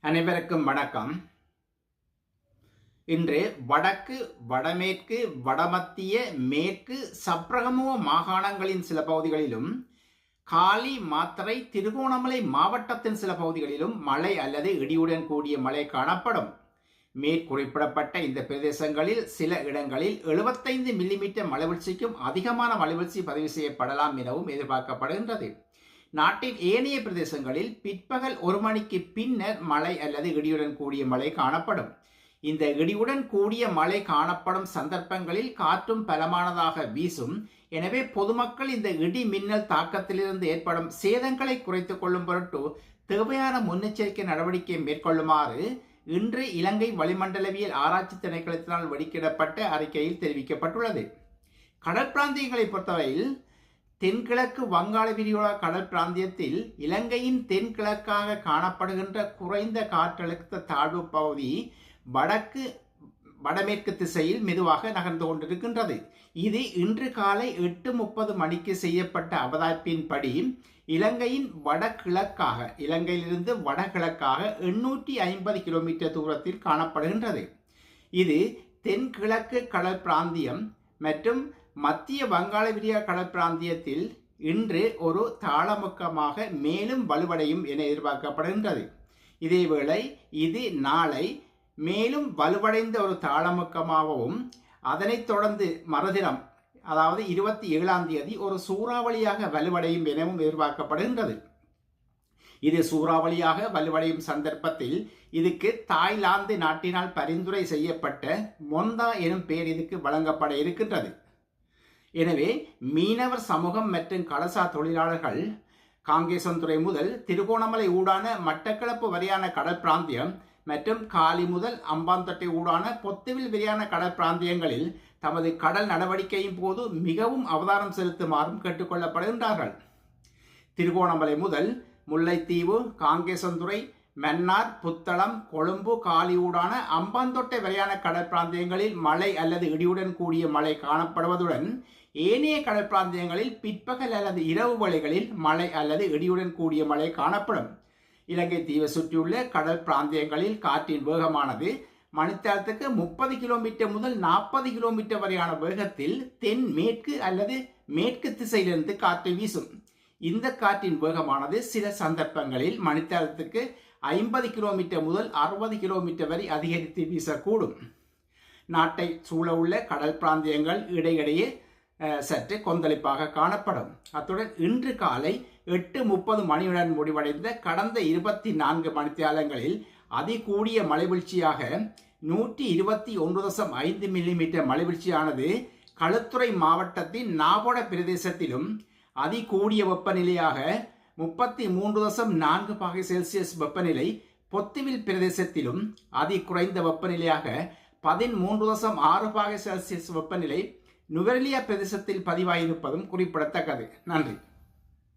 அனைவருக்கும் வணக்கம். இன்று வடக்கு, வடமேற்கு, வடமத்திய, மேற்கு சப்ரகமுவ மாகாணங்களின் சில பகுதிகளிலும், காலி, மாத்தறை, திருகோணமலை மாவட்டத்தின் சில பகுதிகளிலும் மழை அல்லது இடியுடன் கூடிய மழை காணப்படும். மேற்குறிப்பிடப்பட்ட இந்த பிரதேசங்களில் சில இடங்களில் 75 மில்லிமீட்டர் மழைவீழ்ச்சிக்கும் அதிகமான மழைவீழ்ச்சி பதிவு செய்யப்படலாம் எனவும் எதிர்பார்க்கப்படுகின்றது. நாட்டின் ஏனைய பிரதேசங்களில் பிற்பகல் 1 மணிக்கு பின்னர் மழை அல்லது இடியுடன் கூடிய மழை காணப்படும். இந்த இடியுடன் கூடிய மழை காணப்படும் சந்தர்ப்பங்களில் காற்றும் பலமானதாக வீசும். எனவே பொதுமக்கள் இந்த இடி மின்னல் தாக்கத்திலிருந்து ஏற்படும் சேதங்களை குறைத்துக் கொள்ளும் பொருட்டு தேவையான முன்னெச்சரிக்கை நடவடிக்கை மேற்கொள்ளுமாறு இன்று இலங்கை வளிமண்டலவியல் ஆராய்ச்சி திணைக்களத்தினால் வெளியிடப்பட்ட அறிக்கையில் தெரிவிக்கப்பட்டுள்ளது. கடற்பிராந்தியங்களை பொறுத்தவரையில் தென்கிழக்கு வங்காள விரிகுடா கடல் பிராந்தியத்தில் இலங்கையின் தென்கிழக்காக காணப்படுகின்ற குறைந்த காற்றழுத்த தாழ்வு பகுதி வடமேற்கு திசையில் மெதுவாக நகர்ந்து கொண்டிருக்கின்றது. இது இன்று காலை 8:30 மணிக்கு செய்யப்பட்ட அவதானிப்பின்படி இலங்கையின் வடகிழக்காக, இலங்கையிலிருந்து வடகிழக்காக 850 கிலோமீட்டர் தூரத்தில் காணப்படுகின்றது. இது தென்கிழக்கு கடல் பிராந்தியம் மற்றும் மத்திய வங்காள விரிகுடா கடல் பிராந்தியத்தில் இன்று ஒரு தாளமுக்கமாக மேலும் வலுவடையும் என எதிர்பார்க்கப்படுகின்றது. இதேவேளை இது நாளை மேலும் வலுவடைந்த ஒரு தாளமுக்கமாகவும் அதனைத் தொடர்ந்து மறுதினம், அதாவது 27ஆம் தேதி ஒரு சூறாவளியாக வலுவடையும் எனவும் எதிர்பார்க்கப்படுகின்றது. இது சூறாவளியாக வலுவடையும் சந்தர்ப்பத்தில் இதுக்கு தாய்லாந்து நாட்டினால் பரிந்துரை செய்யப்பட்ட மொந்தா எனும் பெயர் இதுக்கு வழங்கப்பட இருக்கின்றது. எனவே மீனவர் சமூகம் மற்றும் கடல்சார் தொழிலாளர்கள் காங்கேசன்துறை முதல் திருகோணமலை ஊடான மட்டக்களப்பு வரையான கடல் பிராந்தியம் மற்றும் காலி முதல் அம்பாந்தோட்டை ஊடான பொத்துவில் வரையான கடல் பிராந்தியங்களில் தமது கடல் நடவடிக்கையின் போது மிகவும் அவதானம் செலுத்துமாறும் கேட்டுக்கொள்ளப்படுகின்றார்கள். திருகோணமலை முதல் முல்லைத்தீவு, காங்கேசன்துறை, மன்னார், புத்தளம், கொழும்பு, காலி ஊடான அம்பாந்தோட்டை வரையான கடல் பிராந்தியங்களில் மழை அல்லது இடியுடன் கூடிய மழை காணப்படுவதுடன் ஏனைய கடல் பிராந்தியங்களில் பிற்பகல் அல்லது இரவு வேளைகளில் மழை அல்லது இடியுடன் கூடிய மழை காணப்படும். இலங்கை தீவை சுற்றியுள்ள கடல் பிராந்தியங்களில் காற்றின் வேகமானது மணித்தியாலத்துக்கு 30 கிலோமீட்டர் முதல் 40 கிலோமீட்டர் வரையான வேகத்தில் தென் மேற்கு அல்லது மேற்கு திசையிலிருந்து காற்று வீசும். இந்த காற்றின் வேகமானது சில சந்தர்ப்பங்களில் மணித்தியாலத்துக்கு 50 கிலோமீட்டர் முதல் 60 கிலோமீட்டர் வரை அதிகரித்து வீசக்கூடும். நாட்டை சூழ உள்ள கடல் பிராந்தியங்கள் இடையிடையே சற்று கொந்தளிப்பாக காணப்படும். அத்துடன் இன்று காலை 8:30 மணியுடன் முடிவடைந்த கடந்த 24 மணித்தியாலங்களில் அதிகூடிய மழைவீழ்ச்சியாக 121.5 மில்லிமீட்டர் மழைவீழ்ச்சியானது களுத்துறை மாவட்டத்தின் நாபோட பிரதேசத்திலும், அதிகூடிய வெப்பநிலையாக 33.4 பாகை செல்சியஸ் வெப்பநிலை பொத்துவில் பிரதேசத்திலும், அதி குறைந்த வெப்பநிலையாக 13.6 பாகை செல்சியஸ் வெப்பநிலை நுவரெலியா பிரதேசத்தில் பதிவாயிருப்பதும் குறிப்பிடத்தக்கது. நன்றி.